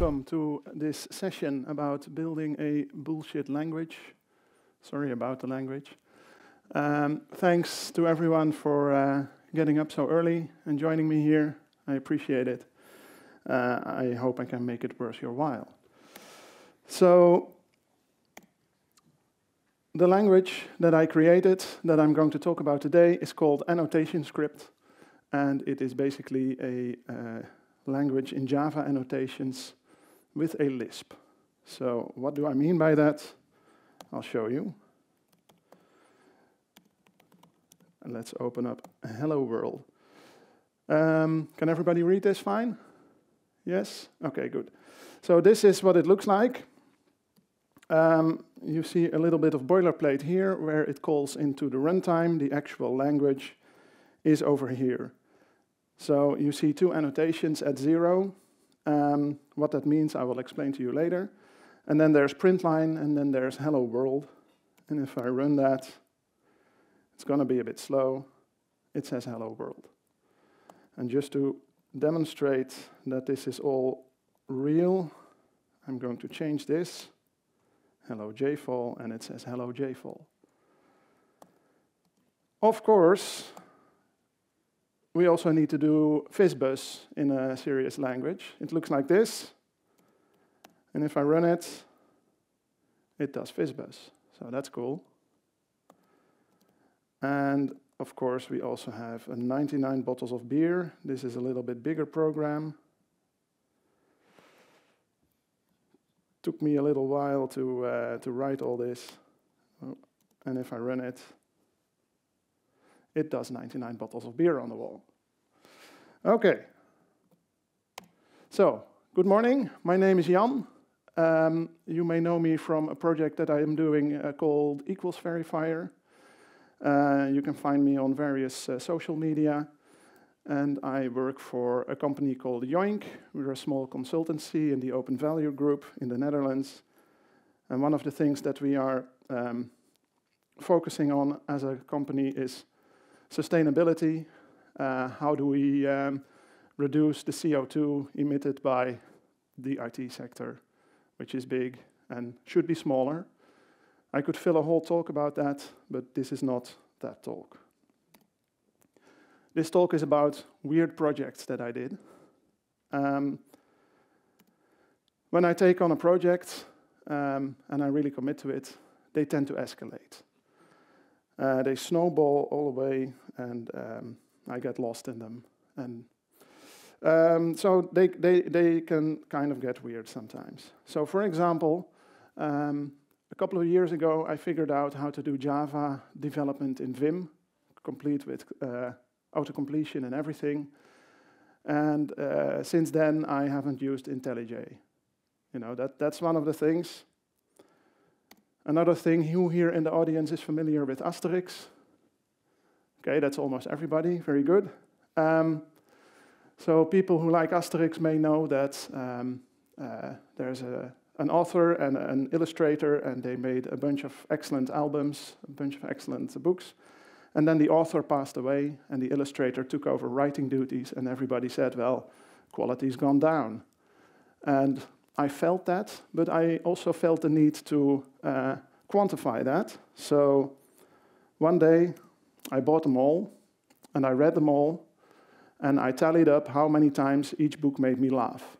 welcome to this session about building a bullshit language. Sorry about the language. Thanks to everyone for getting up so early and joining me here. I appreciate it. I hope I can make it worth your while. So, the language that I created, that I'm going to talk about today, is called AnnotationScript, and it is basically a language in Java annotations with a Lisp. So, what do I mean by that? I'll show you. And let's open up Hello World. Can everybody read this fine? Yes? Okay, good. So this is what it looks like. You see a little bit of boilerplate here where it calls into the runtime. The actual language is over here. So you see two annotations at 0. What that means I will explain to you later. And then there's print line, and then there's hello world. And if I run that, it's going to be a bit slow. It says hello world. And just to demonstrate that this is all real, I'm going to change this. Hello jfall, and it says hello jfall. Of course, we also need to do fizzbuzz in a serious language. It looks like this. And if I run it, it does fizzbuzz. So that's cool. And of course, we also have 99 bottles of beer. This is a little bit bigger program. Took me a little while to write all this. Oh, and if I run it, it does 99 bottles of beer on the wall. Okay. So, good morning. My name is Jan. You may know me from a project that I am doing called Equals Verifier. You can find me on various social media. And I work for a company called Yoink. We're a small consultancy in the Open Value Group in the Netherlands. And one of the things that we are focusing on as a company is sustainability. How do we reduce the CO2 emitted by the IT sector, which is big and should be smaller. I could fill a whole talk about that, but this is not that talk. This talk is about weird projects that I did. When I take on a project and I really commit to it, they tend to escalate. They snowball all the way, and I get lost in them. And so they can kind of get weird sometimes. So for example, a couple of years ago, I figured out how to do Java development in Vim, complete with auto-completion and everything. And since then, I haven't used IntelliJ. You know, that's one of the things. Another thing, who here in the audience is familiar with Asterix? Okay, that's almost everybody. Very good. So people who like Asterix may know that there's an author and an illustrator, and they made a bunch of excellent albums, a bunch of excellent books. And then the author passed away, and the illustrator took over writing duties, and everybody said, well, quality's gone down. And I felt that, but I also felt the need to quantify that. So one day, I bought them all, and I read them all, and I tallied up how many times each book made me laugh.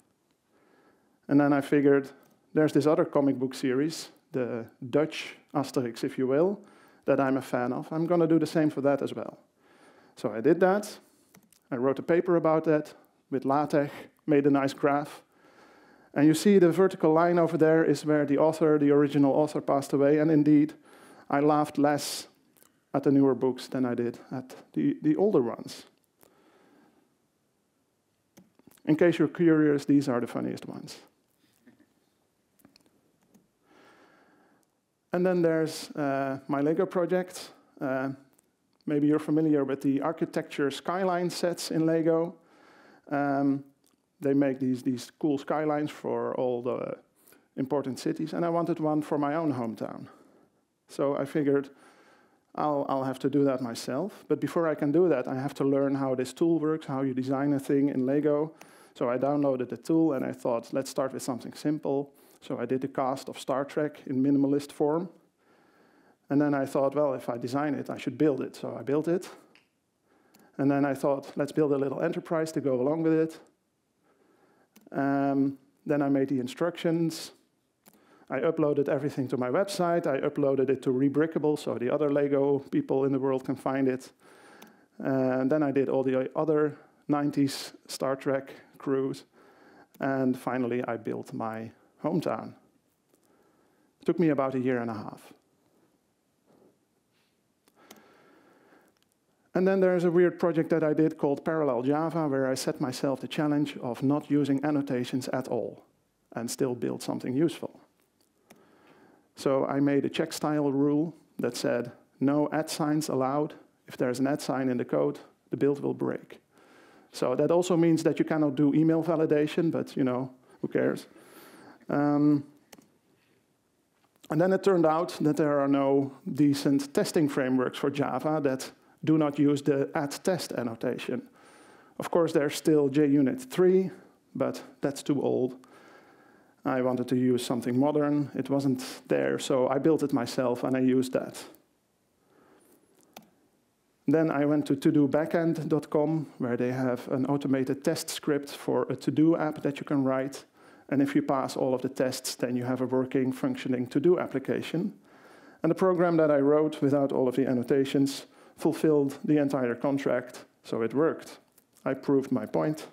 And then I figured, there's this other comic book series, the Dutch Asterix, if you will, that I'm a fan of. I'm going to do the same for that as well. So I did that. I wrote a paper about that with LaTeX, made a nice graph. And you see the vertical line over there is where the author, the original author, passed away. And indeed, I laughed less at the newer books than I did at the older ones. In case you're curious, these are the funniest ones. And then there's my Lego project. Maybe you're familiar with the architecture skyline sets in Lego. They make these cool skylines for all the important cities, and I wanted one for my own hometown. So I figured I'll have to do that myself. But before I can do that, I have to learn how this tool works, how you design a thing in Lego. So I downloaded the tool and I thought, let's start with something simple. So I did a cast of Star Trek in minimalist form. And then I thought, well, if I design it, I should build it. So I built it. And then I thought, let's build a little enterprise to go along with it. Then I made the instructions. I uploaded everything to my website. I uploaded it to Rebrickable, so the other Lego people in the world can find it. And then I did all the other 90s Star Trek crews. And finally, I built my hometown. It took me about 1.5 years. And then there's a weird project that I did called Parallel Java, where I set myself the challenge of not using annotations at all and still build something useful. So I made a check style rule that said, no @ allowed. If there's an @ in the code, the build will break. So that also means that you cannot do email validation, but who cares? And then it turned out that there are no decent testing frameworks for Java that do not use the @test annotation. Of course, there's still JUnit 3, but that's too old. I wanted to use something modern. It wasn't there, so I built it myself, and I used that. Then I went to todobackend.com, where they have an automated test script for a to-do app that you can write. And if you pass all of the tests, then you have a working, functioning to-do application. And the program that I wrote without all of the annotations fulfilled the entire contract, so it worked. I proved my point.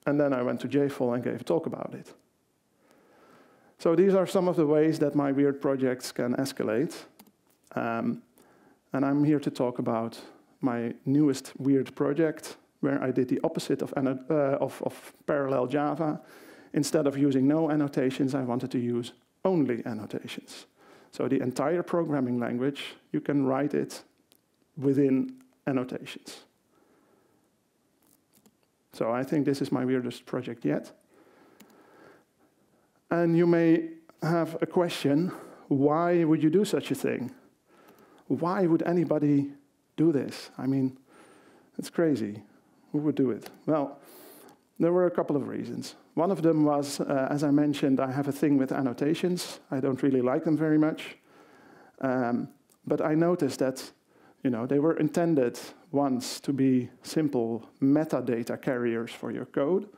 And then I went to jfall and gave a talk about it. So these are some of the ways that my weird projects can escalate. And I'm here to talk about my newest weird project, where I did the opposite of Parallel Java. Instead of using no annotations, I wanted to use only annotations. So the entire programming language, you can write it within annotations. So I think this is my weirdest project yet. And you may have a question, why would you do such a thing? Why would anybody do this? I mean, it's crazy. Who would do it? Well, there were a couple of reasons. One of them was, as I mentioned, I have a thing with annotations. I don't really like them very much. But I noticed that they were intended once to be simple metadata carriers for your code.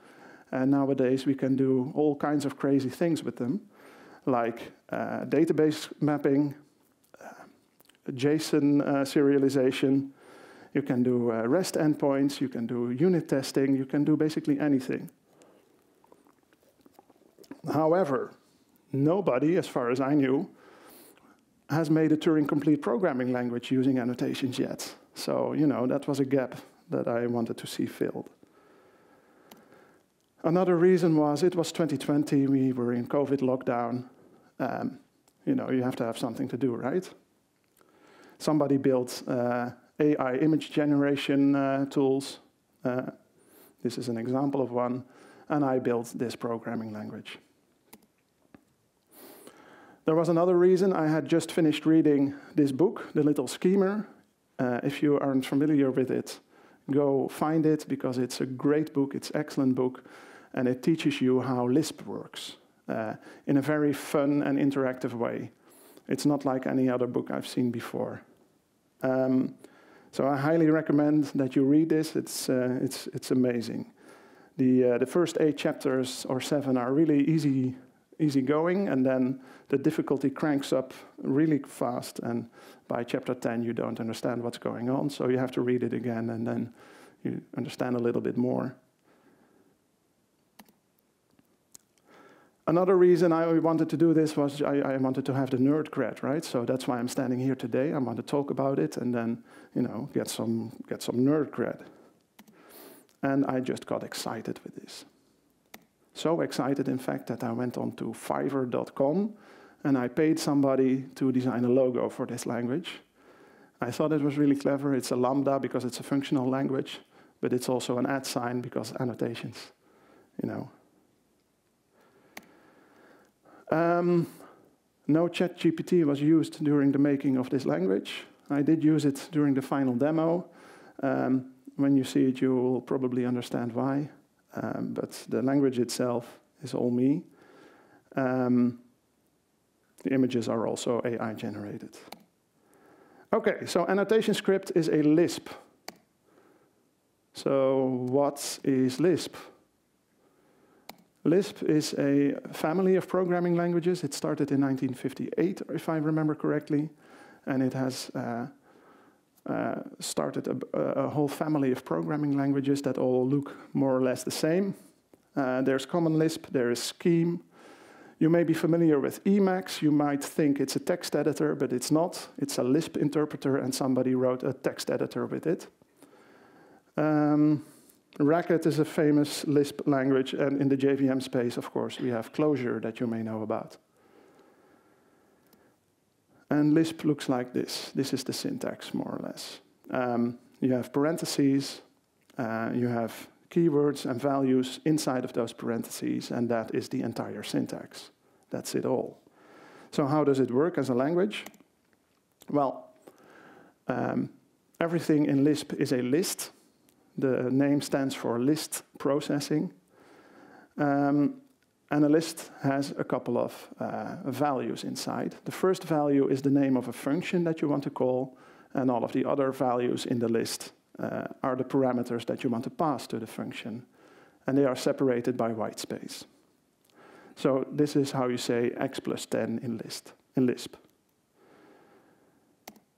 And nowadays we can do all kinds of crazy things with them, like database mapping, JSON serialization. You can do REST endpoints, you can do unit testing, you can do basically anything. However, nobody, as far as I knew, has made a Turing-complete programming language using annotations yet. So, that was a gap that I wanted to see filled. Another reason was it was 2020, we were in COVID lockdown. You have to have something to do, right? Somebody built AI image generation tools. This is an example of one. And I built this programming language. There was another reason. I had just finished reading this book, The Little Schemer. If you aren't familiar with it, go find it, because it's a great book. It's an excellent book. And it teaches you how Lisp works in a very fun and interactive way. It's not like any other book I've seen before. So I highly recommend that you read this. It's amazing. The first 8 chapters or 7 are really easy going, and then the difficulty cranks up really fast, and by chapter 10 you don't understand what's going on, so you have to read it again, and then you understand a little bit more. Another reason I wanted to do this was I wanted to have the nerd cred, right? So that's why I'm standing here today. I want to talk about it and then, get some nerd cred. And I just got excited with this. So excited, in fact, that I went on to Fiverr.com and I paid somebody to design a logo for this language. I thought it was really clever. It's a lambda because it's a functional language, but it's also an @ because annotations, No ChatGPT was used during the making of this language. I did use it during the final demo. When you see it, you will probably understand why. but the language itself is all me. The images are also AI generated. Okay, so AnnotationScript is a Lisp. So what is Lisp? Lisp is a family of programming languages. It started in 1958, if I remember correctly, and it has started a whole family of programming languages that all look more or less the same. There's Common Lisp, there is Scheme. You may be familiar with Emacs. You might think it's a text editor, but it's not. It's a Lisp interpreter, and somebody wrote a text editor with it. Racket is a famous Lisp language, and in the JVM space, of course, we have Clojure that you may know about. And Lisp looks like this. This is the syntax, more or less. You have parentheses, you have keywords and values inside of those parentheses, and that is the entire syntax. That's it all. So how does it work as a language? Well, everything in Lisp is a list. The name stands for list processing. And a list has a couple of values inside. The first value is the name of a function that you want to call, and all of the other values in the list are the parameters that you want to pass to the function. And they are separated by white space. So this is how you say x plus 10 in Lisp.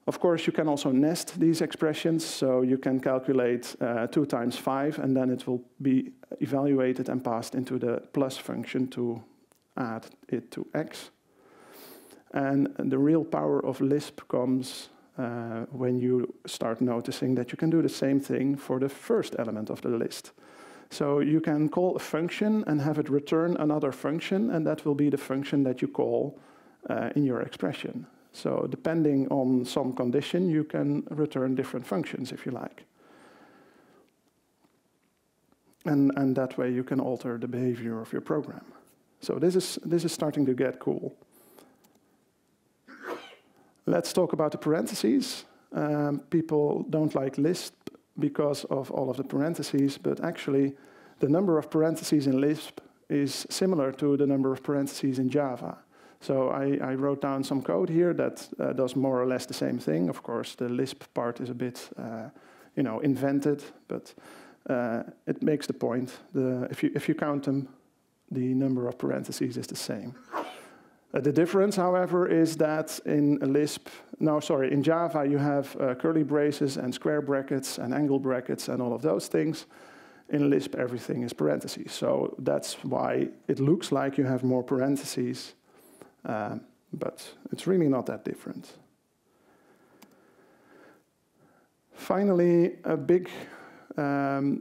Of course, you can also nest these expressions, so you can calculate 2 times 5, and then it will be evaluated and passed into the plus function to add it to x. And the real power of Lisp comes when you start noticing that you can do the same thing for the first element of the list. So you can call a function and have it return another function, and that will be the function that you call in your expression. So depending on some condition, you can return different functions if you like. And that way you can alter the behavior of your program. So this is starting to get cool. Let's talk about the parentheses. People don't like Lisp because of all of the parentheses, but actually the number of parentheses in Lisp is similar to the number of parentheses in Java. So I wrote down some code here that does more or less the same thing. Of course, the Lisp part is a bit, invented, but it makes the point. If you count them, the number of parentheses is the same. The difference, however, is that in Java you have curly braces and square brackets and angle brackets and all of those things. In Lisp, everything is parentheses. So that's why it looks like you have more parentheses. But it's really not that different. Finally, a big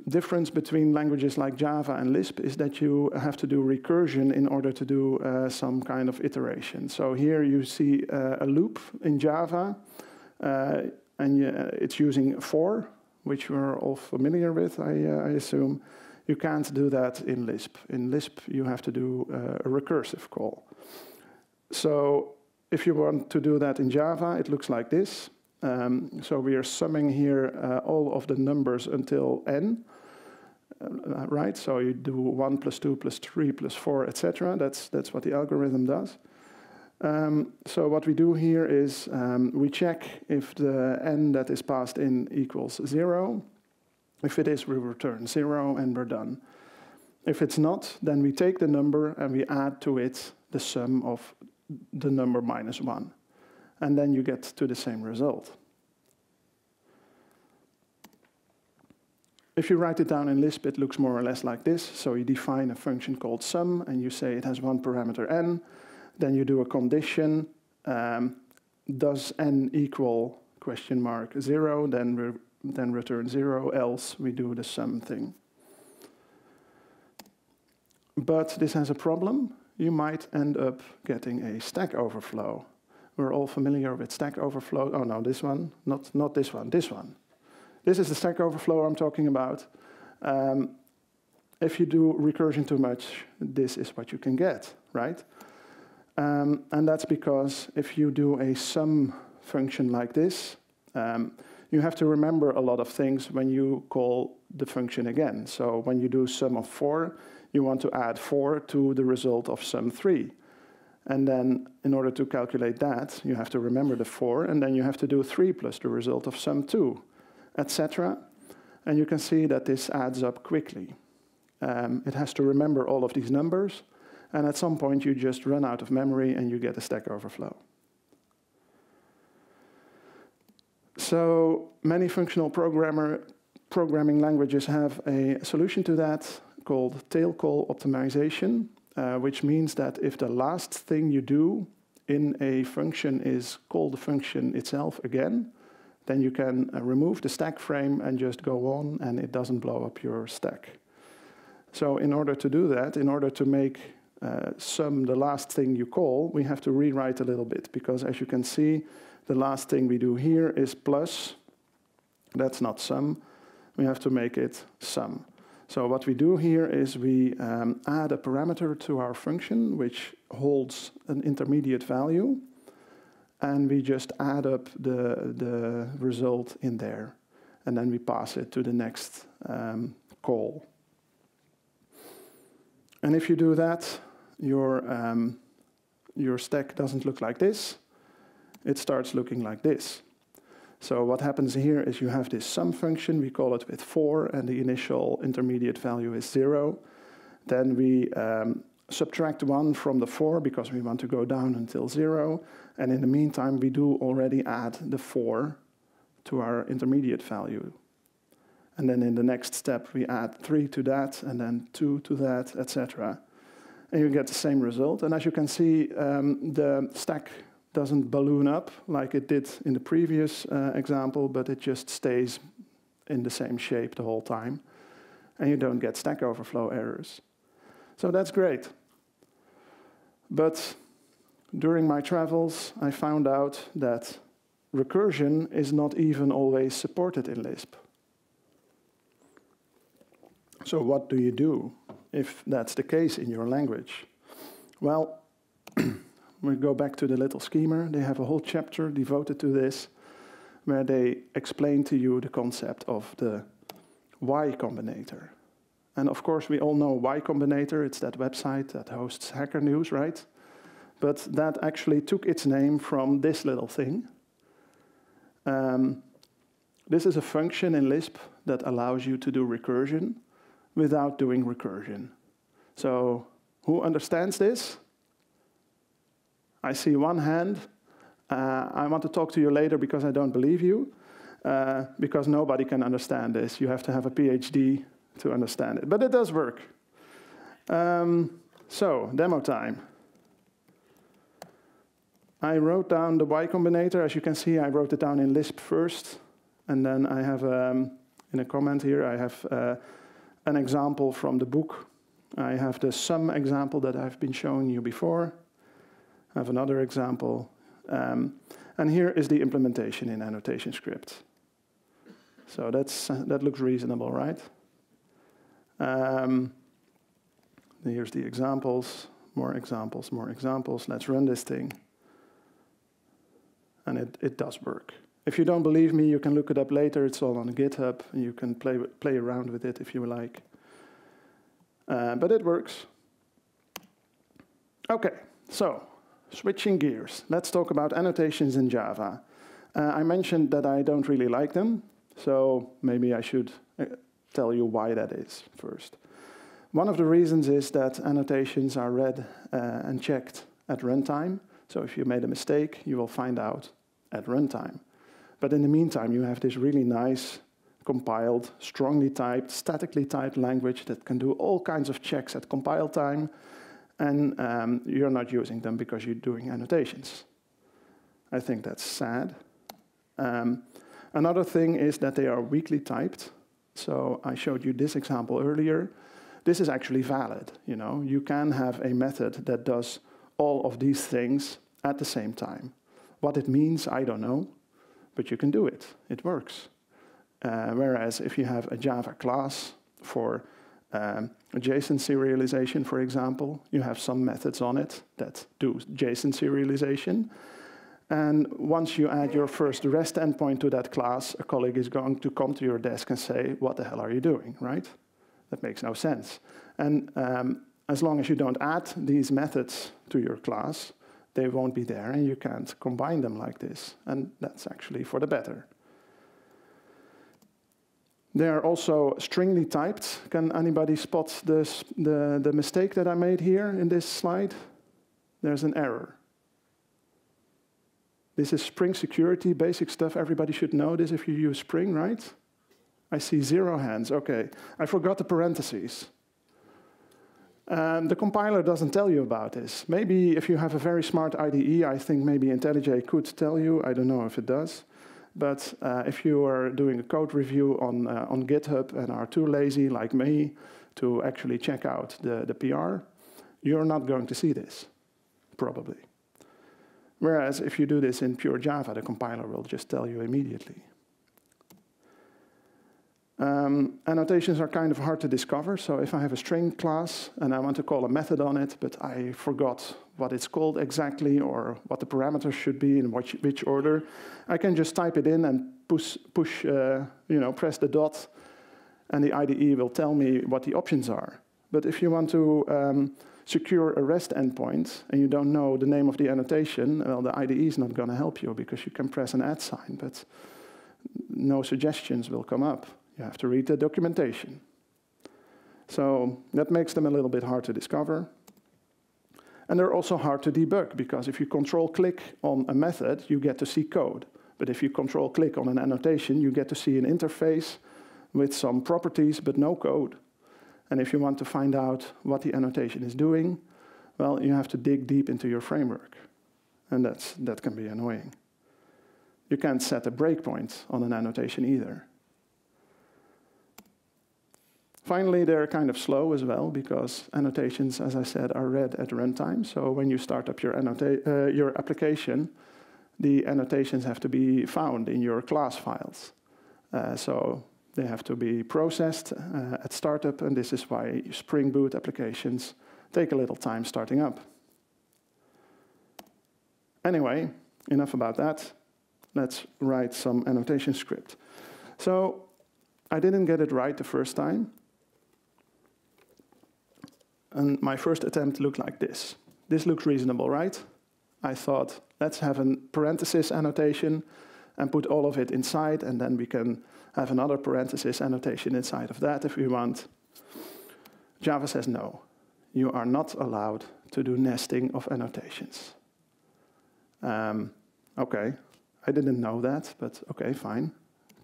difference between languages like Java and Lisp is that you have to do recursion in order to do some kind of iteration. So here you see a loop in Java, and it's using for, which we're all familiar with, I assume. You can't do that in Lisp. In Lisp, you have to do a recursive call. So if you want to do that in Java, it looks like this. So we are summing here all of the numbers until n, right? So you do 1 plus 2 plus 3 plus 4, etc. That's what the algorithm does. So what we do here is we check if the n that is passed in equals 0. If it is, we return 0 and we're done. If it's not, then we take the number and we add to it the sum of the number minus 1. And then you get to the same result. If you write it down in Lisp, it looks more or less like this. So you define a function called sum, and you say it has one parameter n. Then you do a condition. Does n equal question mark 0? Then return 0, else we do the sum thing. But this has a problem. You might end up getting a stack overflow. We're all familiar with Stack Overflow. Oh no, this one, not this one, this one. This is the Stack Overflow I'm talking about. If you do recursion too much, this is what you can get, right? And that's because if you do a sum function like this, you you have to remember a lot of things when you call the function again. So when you do sum of 4, you want to add 4 to the result of sum 3. And then in order to calculate that, you have to remember the 4, and then you have to do 3 plus the result of sum 2, etc. And you can see that this adds up quickly. It has to remember all of these numbers, and at some point you just run out of memory and you get a Stack Overflow. So many functional programming languages have a solution to that called tail call optimization, which means that if the last thing you do in a function is call the function itself again, then you can remove the stack frame and just go on, and it doesn't blow up your stack. So in order to do that, in order to make sum the last thing you call, we have to rewrite a little bit, because as you can see, the last thing we do here is plus. That's not sum. We have to make it sum. So what we do here is we add a parameter to our function which holds an intermediate value, and we just add up the result in there, and then we pass it to the next call. And if you do that, your stack doesn't look like this. It starts looking like this. So what happens here is you have this sum function, we call it with 4, and the initial intermediate value is 0. Then we subtract 1 from the 4 because we want to go down until 0. And in the meantime, we do already add the 4 to our intermediate value. And then in the next step, we add 3 to that, and then 2 to that, etc. And you get the same result. And as you can see, the stack doesn't balloon up like it did in the previous example, but it just stays in the same shape the whole time. And you don't get Stack Overflow errors. So that's great. But during my travels, I found out that recursion is not even always supported in Lisp. So what do you do if that's the case in your language? Well, we go back to the little schemer. They have a whole chapter devoted to this, where they explain to you the concept of the Y Combinator. And of course, we all know Y Combinator. It's that website that hosts Hacker News, right? But that actually took its name from this little thing. This is a function in Lisp that allows you to do recursion without doing recursion. So who understands this? I see one hand. I want to talk to you later because I don't believe you, because nobody can understand this. You have to have a PhD to understand it, but it does work. So, demo time. I wrote down the Y Combinator. As you can see, I wrote it down in Lisp first, and then I have, in a comment here, I have an example from the book. I have the sum example that I've been showing you before. I have another example. And here is the implementation in AnnotationScript. So that looks reasonable, right? Here's the examples, more examples, more examples. Let's run this thing. And it does work. If you don't believe me, you can look it up later. It's all on GitHub, and you can play around with it if you like. But it works. OK, so switching gears. Let's talk about annotations in Java. I mentioned that I don't really like them, so maybe I should tell you why that is first. One of the reasons is that annotations are read and checked at runtime. So if you made a mistake, you will find out at runtime. But in the meantime, you have this really nice, compiled, strongly typed, statically typed language that can do all kinds of checks at compile time, and you're not using them because you're doing annotations. I think that's sad. Another thing is that they are weakly typed. So I showed you this example earlier. This is actually valid. You can have a method that does all of these things at the same time. What it means, I don't know, but you can do it. It works. Whereas if you have a Java class for JSON serialization, for example, you have some methods on it that do JSON serialization. And once you add your first REST endpoint to that class, a colleague is going to come to your desk and say, what the hell are you doing, right? That makes no sense. And as long as you don't add these methods to your class, they won't be there, and you can't combine them like this. And that's actually for the better. They are also stringly typed. Can anybody spot the mistake that I made here in this slide? There's an error. This is Spring security, basic stuff. Everybody should know this if you use Spring, right? I see 0 hands. OK, I forgot the parentheses. The compiler doesn't tell you about this. Maybe if you have a very smart IDE, I think maybe IntelliJ could tell you. I don't know if it does. But if you are doing a code review on GitHub and are too lazy, like me, to actually check out the PR, you're not going to see this, probably. Whereas if you do this in pure Java, the compiler will just tell you immediately. Annotations are kind of hard to discover. So if I have a string class and I want to call a method on it, but I forgot what it's called exactly or what the parameters should be in which order, I can just type it in and press the dot, and the IDE will tell me what the options are. But if you want to secure a REST endpoint and you don't know the name of the annotation, well, the IDE is not going to help you because you can press an @ sign, but no suggestions will come up. You have to read the documentation. So that makes them a little bit hard to discover. And they're also hard to debug, because if you control-click on a method, you get to see code. But if you control-click on an annotation, you get to see an interface with some properties, but no code. And if you want to find out what the annotation is doing, well, you have to dig deep into your framework. And that can be annoying. You can't set a breakpoint on an annotation either. Finally, they're kind of slow as well, because annotations, as I said, are read at runtime. So when you start up your application, the annotations have to be found in your class files. So they have to be processed at startup, and this is why Spring Boot applications take a little time starting up. Anyway, enough about that. Let's write some AnnotationScript. So I didn't get it right the first time. And my first attempt looked like this. This looks reasonable, right? I thought, let's have a parenthesis annotation and put all of it inside, and then we can have another parenthesis annotation inside of that if we want. Java says no. You are not allowed to do nesting of annotations. OK, I didn't know that, but OK, fine.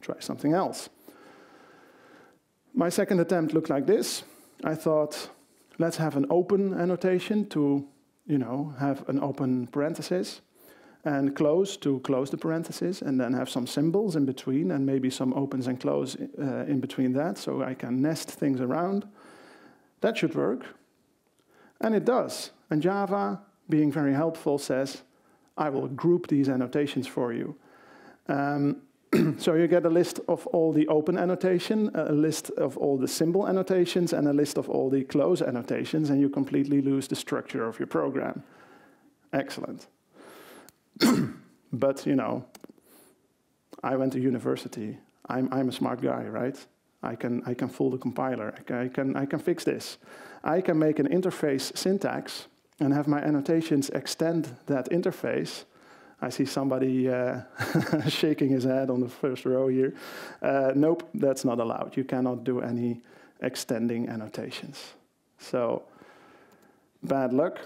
Try something else. My second attempt looked like this. I thought, let's have an open annotation to, have an open parenthesis, and close to close the parenthesis, and then have some symbols in between, and maybe some opens and close in between that, so I can nest things around. That should work. And it does. And Java, being very helpful, says, I will group these annotations for you. So you get a list of all the open annotation, a list of all the symbol annotations, and a list of all the close annotations, and you completely lose the structure of your program. Excellent. But, I went to university. I'm a smart guy, right? I can fool the compiler. I can fix this. I can make an interface syntax and have my annotations extend that interface. I see somebody shaking his head on the first row here. Nope, that's not allowed. You cannot do any extending annotations. So, bad luck.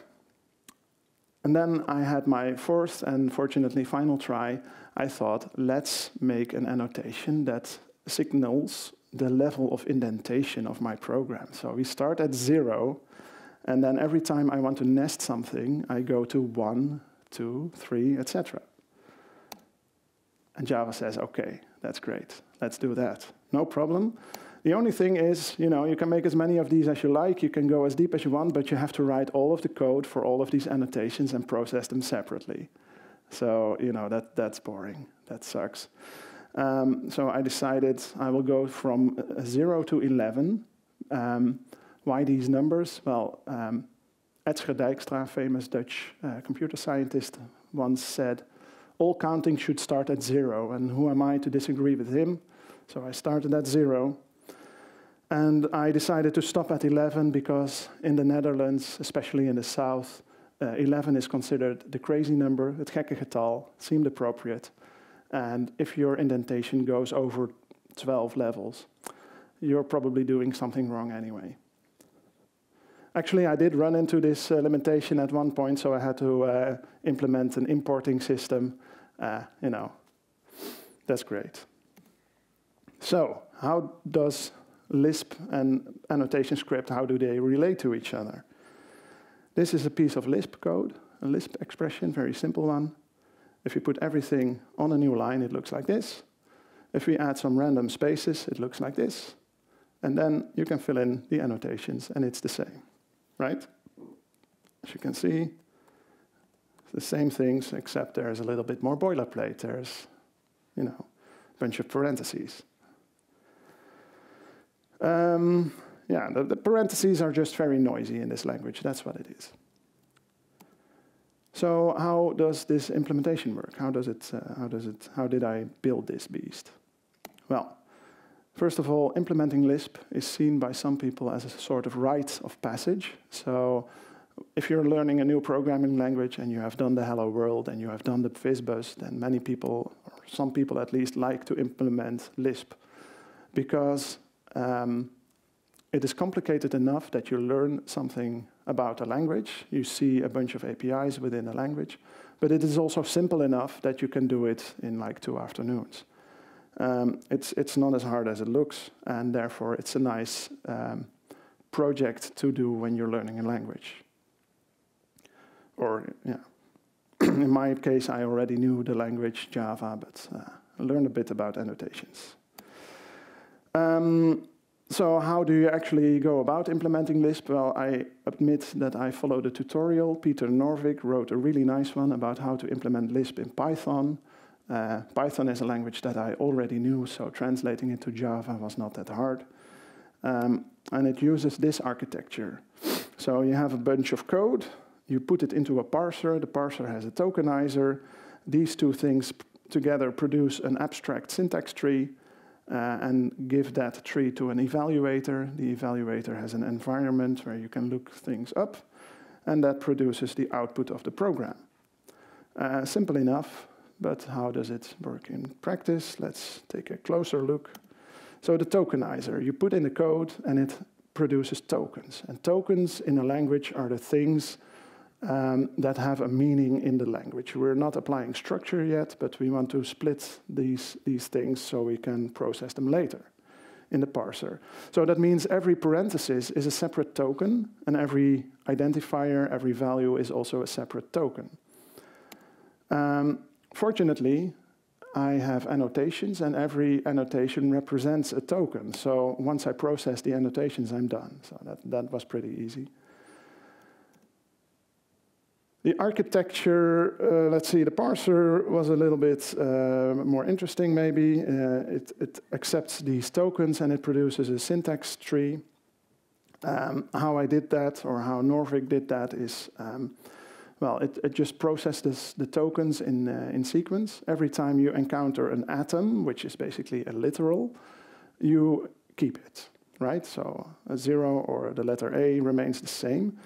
And then I had my fourth and fortunately final try. I thought, let's make an annotation that signals the level of indentation of my program. So we start at 0, and then every time I want to nest something, I go to 1, 2, 3, etc. And Java says, OK, that's great. Let's do that. No problem. The only thing is, you can make as many of these as you like. You can go as deep as you want, but you have to write all of the code for all of these annotations and process them separately. So, that's boring. That sucks. So I decided I will go from 0 to 11. Why these numbers? Well, Edsger Dijkstra, famous Dutch computer scientist, once said, all counting should start at 0, and who am I to disagree with him? So I started at 0. And I decided to stop at 11 because in the Netherlands, especially in the south, 11 is considered the crazy number, het gekke getal, seemed appropriate. And if your indentation goes over 12 levels, you're probably doing something wrong anyway. Actually, I did run into this limitation at one point, so I had to implement an importing system. You know, that's great. So, how does Lisp and AnnotationScript, how do they relate to each other? This is a piece of Lisp code, a Lisp expression, very simple one. If you put everything on a new line, it looks like this. If we add some random spaces, it looks like this. And then you can fill in the annotations, and it's the same, right? As you can see, the same things, except there's a little bit more boilerplate. There's, you know, a bunch of parentheses. Yeah, the parentheses are just very noisy in this language. That's what it is. So how does this implementation work? How did I build this beast? Well, first of all, implementing Lisp is seen by some people as a sort of rite of passage. So if you're learning a new programming language and you have done the Hello World and you have done the FizzBuzz, then many people, or some people at least, like to implement Lisp because it is complicated enough that you learn something about a language. You see a bunch of APIs within a language, but it is also simple enough that you can do it in like 2 afternoons. It's not as hard as it looks, and therefore it's a nice project to do when you're learning a language. Or, yeah, in my case, I already knew the language Java, but I learned a bit about annotations. So how do you actually go about implementing Lisp? Well, I admit that I followed a tutorial. Peter Norvig wrote a really nice one about how to implement Lisp in Python. Python is a language that I already knew, so translating it to Java was not that hard. And it uses this architecture. So you have a bunch of code, you put it into a parser, the parser has a tokenizer. These two things together produce an abstract syntax tree, and give that tree to an evaluator. The evaluator has an environment where you can look things up, and that produces the output of the program. Simple enough, but how does it work in practice? Let's take a closer look. So the tokenizer, you put in the code, and it produces tokens. And tokens in a language are the things that have a meaning in the language. We're not applying structure yet, but we want to split these things so we can process them later in the parser. So that means every parenthesis is a separate token, and every identifier, every value is also a separate token. Fortunately, I have annotations, and every annotation represents a token. So once I process the annotations, I'm done. So that was pretty easy. The architecture, let's see, the parser was a little bit more interesting maybe. It accepts these tokens and it produces a syntax tree. How I did that, or how Norvig did that, is, well, it just processes the tokens in sequence. Every time you encounter an atom, which is basically a literal, you keep it, right? So a 0 or the letter A remains the same.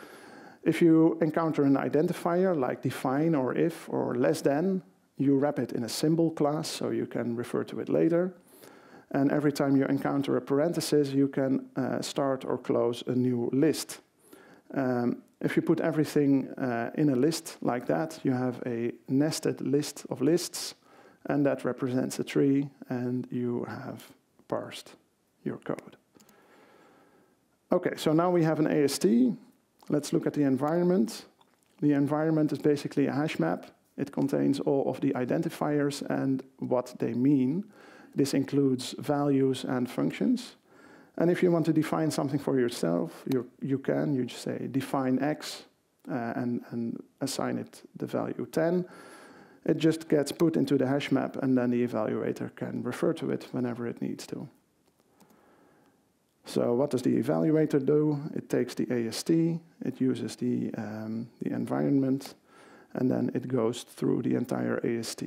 If you encounter an identifier like define or if or less than, you wrap it in a symbol class so you can refer to it later. And every time you encounter a parenthesis, you can start or close a new list. If you put everything in a list like that, you have a nested list of lists, and that represents a tree, and you have parsed your code. Okay, so now we have an AST. Let's look at the environment. The environment is basically a hash map. It contains all of the identifiers and what they mean. This includes values and functions. And if you want to define something for yourself, you can. You just say define x and assign it the value 10. It just gets put into the hash map, and then the evaluator can refer to it whenever it needs to. So what does the evaluator do? It takes the AST, it uses the environment, and then it goes through the entire AST.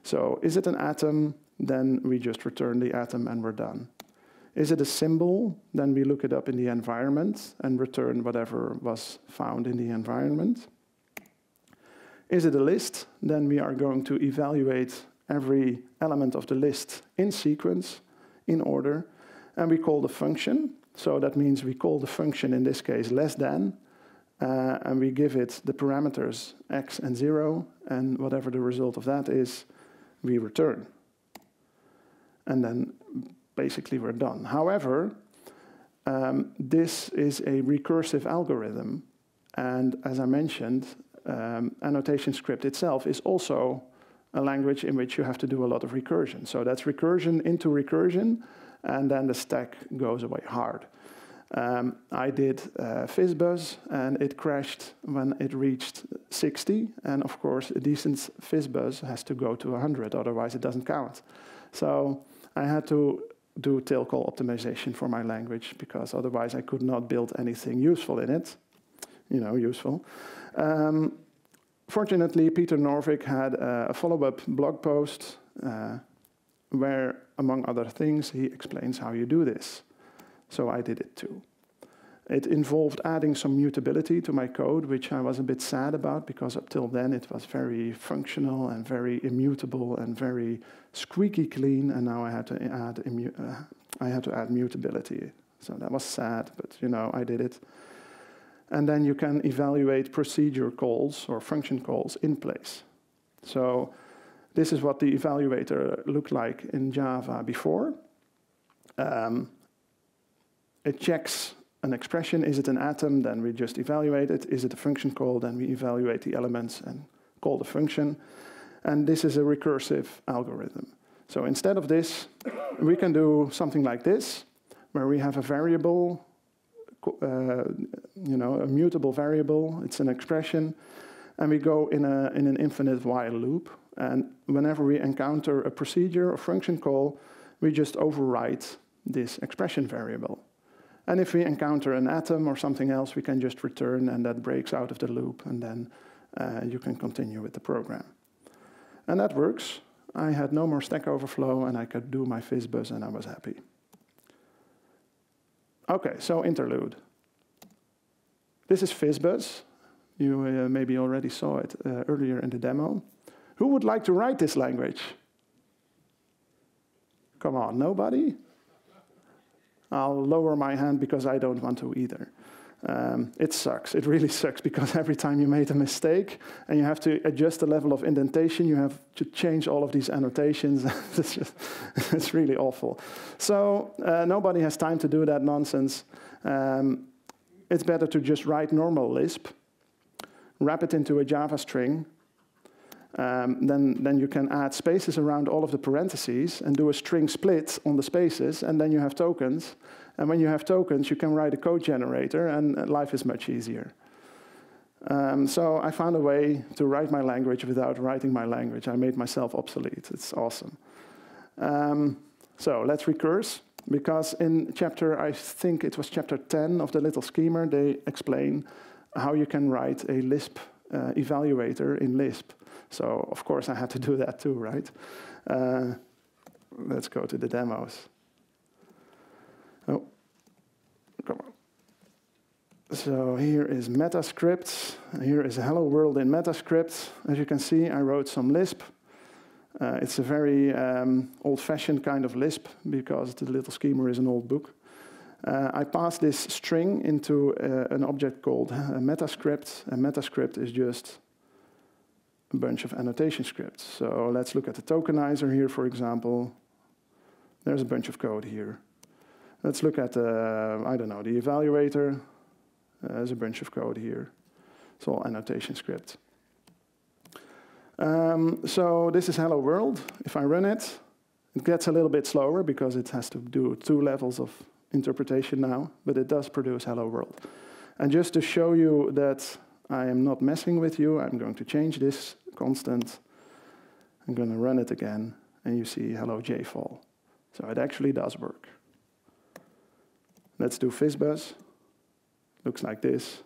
So is it an atom? Then we just return the atom and we're done. Is it a symbol? Then we look it up in the environment and return whatever was found in the environment. Is it a list? Then we are going to evaluate every element of the list in sequence, in order, and we call the function. So that means we call the function, in this case, less than, and we give it the parameters x and 0, and whatever the result of that is, we return. And then basically we're done. However, this is a recursive algorithm, and as I mentioned, AnnotationScript itself is also a language in which you have to do a lot of recursion. So that's recursion into recursion, and then the stack goes away hard. I did FizzBuzz, and it crashed when it reached 60, and of course a decent FizzBuzz has to go to 100, otherwise it doesn't count. So I had to do tail call optimization for my language, because otherwise I could not build anything useful in it. You know, useful. Fortunately, Peter Norvig had a follow-up blog post where, among other things, he explains how you do this. So I did it too. It involved adding some mutability to my code, which I was a bit sad about, because up till then it was very functional and very immutable and very squeaky clean, and now I had to add mutability. So that was sad, but you know, I did it. And then you can evaluate procedure calls or function calls in place. So this is what the evaluator looked like in Java before. It checks an expression. Is it an atom? Then we just evaluate it. Is it a function call? Then we evaluate the elements and call the function. And this is a recursive algorithm. So instead of this, we can do something like this, where we have a variable, you know, a mutable variable. It's an expression, and we go in an infinite while loop. And whenever we encounter a procedure or function call, we just overwrite this expression variable. And if we encounter an atom or something else, we can just return, and that breaks out of the loop, and then you can continue with the program. And that works. I had no more Stack Overflow, and I could do my FizzBuzz, and I was happy. Okay, so interlude. This is FizzBuzz. You maybe already saw it earlier in the demo. Who would like to write this language? Come on, nobody? I'll lower my hand because I don't want to either. It sucks. It really sucks, because every time you made a mistake and you have to adjust the level of indentation, you have to change all of these annotations. It's really awful. So nobody has time to do that nonsense. It's better to just write normal Lisp, wrap it into a Java string. Then you can add spaces around all of the parentheses and do a string split on the spaces, and then you have tokens. And when you have tokens, you can write a code generator, and life is much easier. So I found a way to write my language without writing my language. I made myself obsolete. It's awesome. So let's recurse, because in chapter, I think it was chapter 10 of the little schemer, they explain how you can write a Lisp evaluator in Lisp. So, of course, I had to do that too, right? Let's go to the demos. Oh, come on. So here is MetaScript. Here is Hello World in MetaScript. As you can see, I wrote some Lisp. It's a very old-fashioned kind of Lisp, because the little schemer is an old book. I passed this string into an object called MetaScript, and MetaScript is just a bunch of annotation scripts. So let's look at the tokenizer here, for example. There's a bunch of code here. Let's look at, I don't know, the evaluator. There's a bunch of code here. It's all annotation script. So this is Hello World. If I run it, it gets a little bit slower because it has to do 2 levels of interpretation now, but it does produce Hello World. And just to show you that I am not messing with you, I'm going to change this constant. I'm going to run it again, and you see Hello jfall. So it actually does work. Let's do FizzBuzz. Looks like this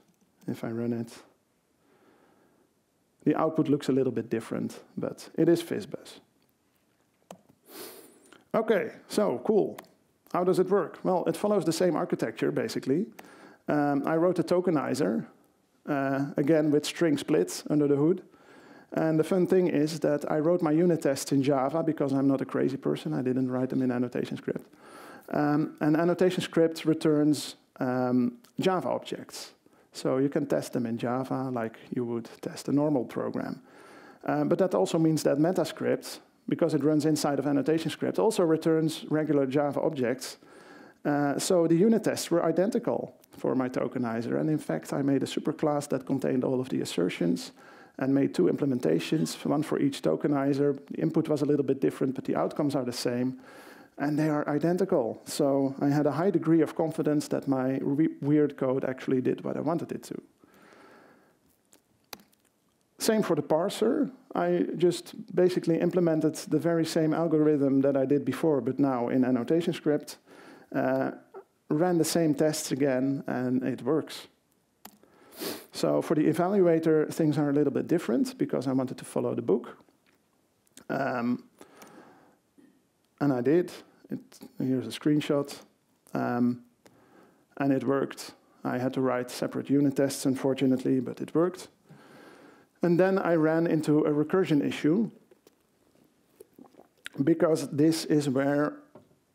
if I run it. The output looks a little bit different, but it is FizzBuzz. Okay, so cool. How does it work? Well, it follows the same architecture, basically. I wrote a tokenizer, again with string splits under the hood. And the fun thing is that I wrote my unit tests in Java because I'm not a crazy person. I didn't write them in AnnotationScript. And AnnotationScript returns Java objects. So you can test them in Java like you would test a normal program. But that also means that MetaScript, because it runs inside of AnnotationScript, also returns regular Java objects. So the unit tests were identical for my tokenizer. And in fact, I made a superclass that contained all of the assertions and made 2 implementations, one for each tokenizer. The input was a little bit different, but the outcomes are the same. And they are identical. So I had a high degree of confidence that my weird code actually did what I wanted it to. Same for the parser. I just basically implemented the very same algorithm that I did before, but now in AnnotationScript. Ran the same tests again, and it works. So for the evaluator, things are a little bit different because I wanted to follow the book. And I did. Here's a screenshot. And it worked. I had to write separate unit tests, unfortunately, but it worked. And then I ran into a recursion issue because this is where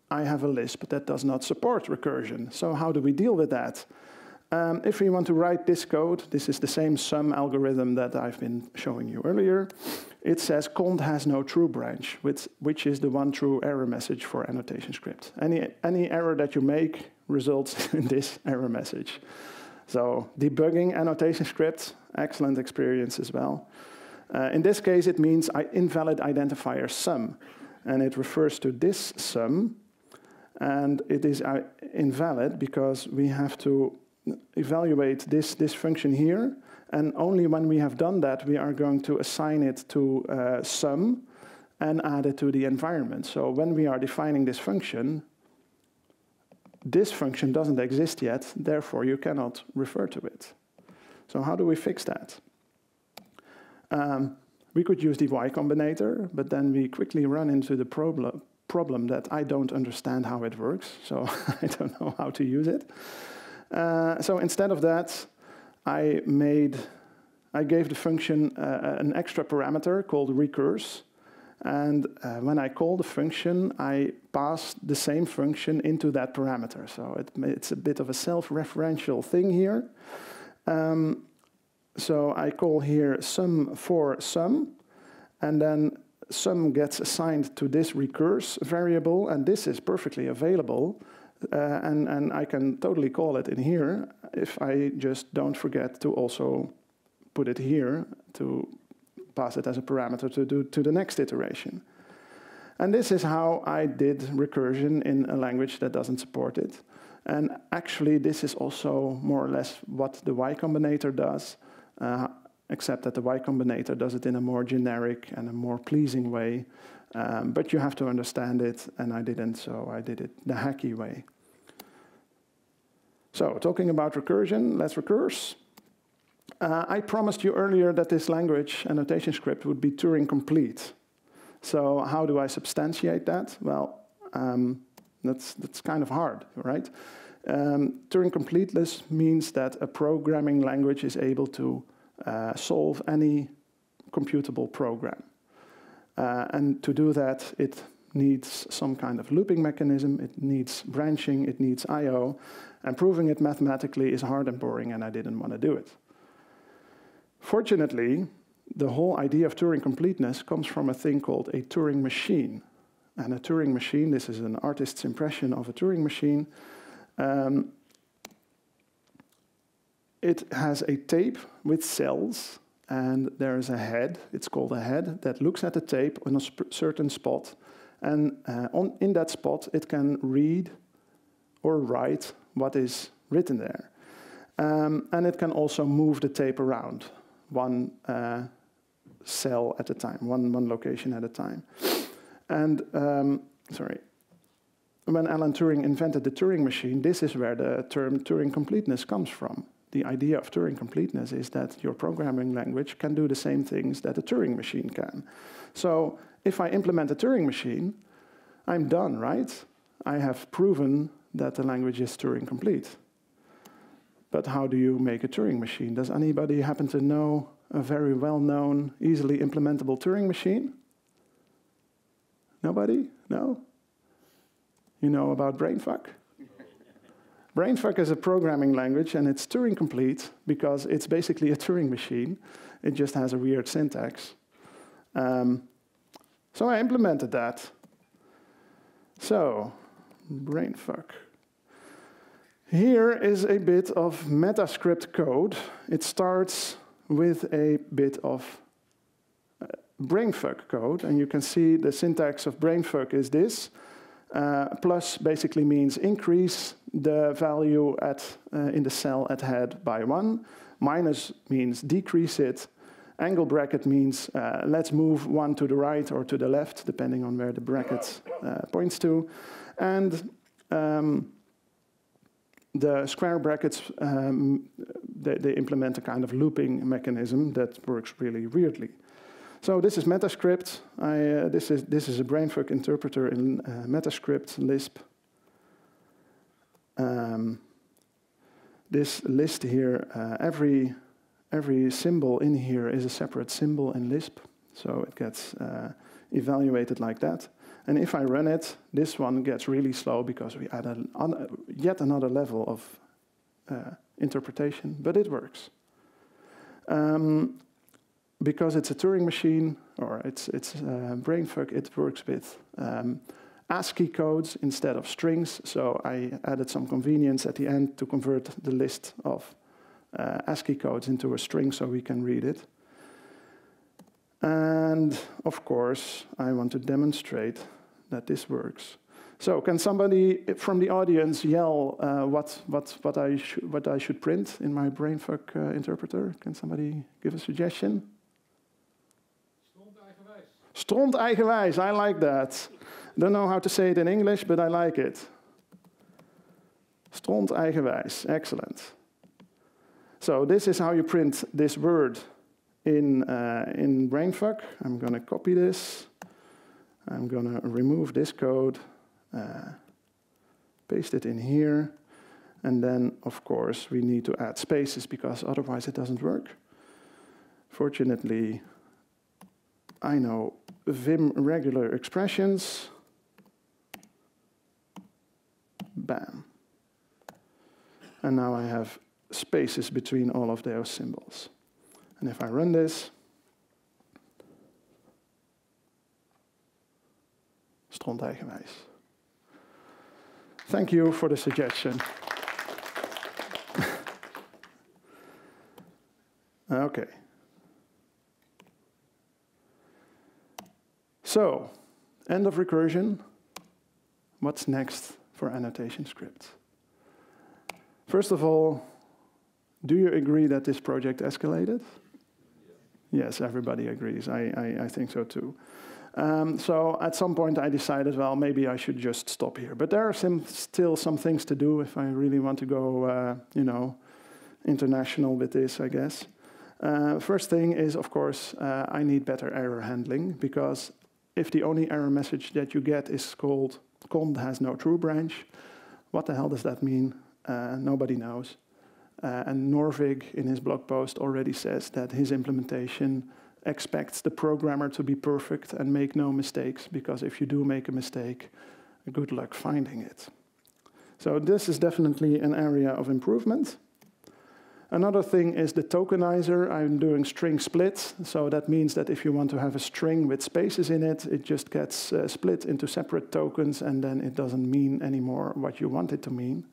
I have a Lisp that does not support recursion. So how do we deal with that? If we want to write this code, this is the same sum algorithm that I've been showing you earlier. It says cont has no true branch, which is the one true error message for AnnotationScript. Any error that you make results in this error message. So debugging AnnotationScript, excellent experience as well. In this case, it means invalid identifier sum. And it refers to this sum. And it is invalid because we have to evaluate this function here. And only when we have done that, we are going to assign it to sum and add it to the environment. So when we are defining this function doesn't exist yet. Therefore, you cannot refer to it. So how do we fix that? We could use the Y Combinator, but then we quickly run into the problem that I don't understand how it works, so I don't know how to use it. So instead of that, I gave the function an extra parameter called recurse, and when I call the function, I pass the same function into that parameter. So it's a bit of a self-referential thing here. So I call here sum for sum, and then sum gets assigned to this recurse variable, and this is perfectly available, and I can totally call it in here if I just don't forget to also put it here to pass it as a parameter to the next iteration. And this is how I did recursion in a language that doesn't support it. And actually, this is also more or less what the Y Combinator does, except that the Y Combinator does it in a more generic and a more pleasing way. But you have to understand it, and I didn't, so I did it the hacky way. So, talking about recursion, let's recurse. I promised you earlier that this language, AnnotationScript, would be Turing-complete. So how do I substantiate that? Well, that's kind of hard, right? Turing-completeness means that a programming language is able to solve any computable program. And to do that, it needs some kind of looping mechanism, it needs branching, it needs I/O, and proving it mathematically is hard and boring, and I didn't want to do it. Fortunately, the whole idea of Turing-completeness comes from a thing called a Turing machine. And a Turing machine, this is an artist's impression of a Turing machine. It has a tape with cells, and there is a head, it's called a head, that looks at the tape on a certain spot. And in that spot, it can read or write what is written there. And it can also move the tape around, one cell at a time, one location at a time. And, when Alan Turing invented the Turing machine, this is where the term Turing-completeness comes from. the idea of Turing completeness is that your programming language can do the same things that a Turing machine can. So if I implement a Turing machine, I'm done, right? I have proven that the language is Turing complete. But how do you make a Turing machine? Does anybody happen to know a very well-known, easily implementable Turing machine? Nobody? No? You know about brainfuck? Brainfuck is a programming language, and it's Turing complete because it's basically a Turing machine. It just has a weird syntax. So I implemented that. So, brainfuck. Here is a bit of MetaScript code. It starts with a bit of brainfuck code, and you can see the syntax of brainfuck is this. Plus basically means increase the value in the cell at head by 1. Minus means decrease it. Angle bracket means let's move 1 to the right or to the left, depending on where the bracket points to. And the square brackets, they implement a kind of looping mechanism that works really weirdly. So this is MetaScript. This is a brainfuck interpreter in MetaScript Lisp. This list here, every symbol in here is a separate symbol in Lisp, so it gets evaluated like that. And if I run it, this one gets really slow because we add yet another level of interpretation, but it works. Because it's a Turing machine, or it's brainfuck, it works with ASCII codes instead of strings. So I added some convenience at the end to convert the list of ASCII codes into a string so we can read it. And of course, I want to demonstrate that this works. So can somebody from the audience yell what I should print in my brainfuck interpreter? Can somebody give a suggestion? Stront eigenwijs, I like that. Don't know how to say it in English, but I like it. Stront eigenwijs, excellent. So this is how you print this word in brainfuck. I'm going to copy this. I'm going to remove this code, paste it in here, and then, of course, we need to add spaces because otherwise it doesn't work. Fortunately, I know Vim regular expressions. Bam. And now I have spaces between all of those symbols. And if I run this, stront eigenwijs. Thank you for the suggestion. Okay. So, end of recursion. What's next for AnnotationScript? First of all, do you agree that this project escalated? Yeah. Yes, everybody agrees. I think so too. So at some point I decided, well, maybe I should just stop here. But there are still some things to do if I really want to go, international with this, I guess. First thing is, of course, I need better error handling, because if the only error message that you get is called cond has no true branch, what the hell does that mean? Nobody knows. And Norvig, in his blog post, already says that his implementation expects the programmer to be perfect and make no mistakes, because if you do make a mistake, good luck finding it. So this is definitely an area of improvement. Another thing is the tokenizer. I'm doing string split, so that means that if you want to have a string with spaces in it, it just gets split into separate tokens, and then it doesn't mean anymore what you want it to mean.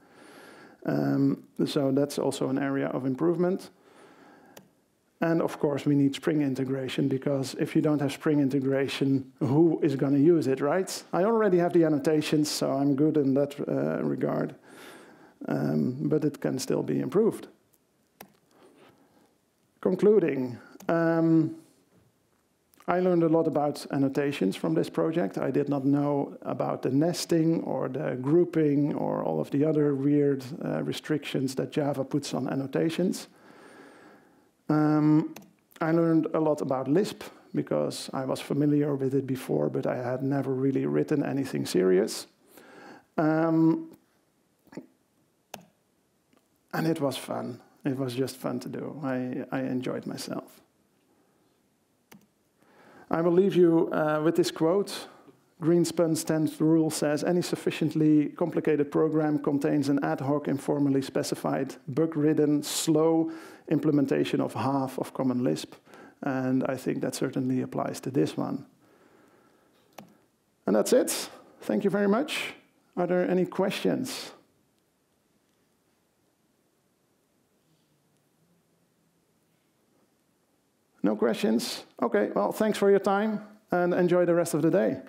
So that's also an area of improvement. And of course, we need Spring integration, because if you don't have Spring integration, who is going to use it, right? I already have the annotations, so I'm good in that regard. But it can still be improved. I learned a lot about annotations from this project. I did not know about the nesting or the grouping or all of the other weird restrictions that Java puts on annotations. I learned a lot about Lisp because I was familiar with it before, but I had never really written anything serious. And it was fun. It was just fun to do. I enjoyed myself. I will leave you with this quote. Greenspun's 10th rule says, any sufficiently complicated program contains an ad hoc, informally specified, bug-ridden, slow implementation of half of common Lisp. And I think that certainly applies to this one. And that's it. Thank you very much. Are there any questions? No questions? Okay, well, thanks for your time, and enjoy the rest of the day.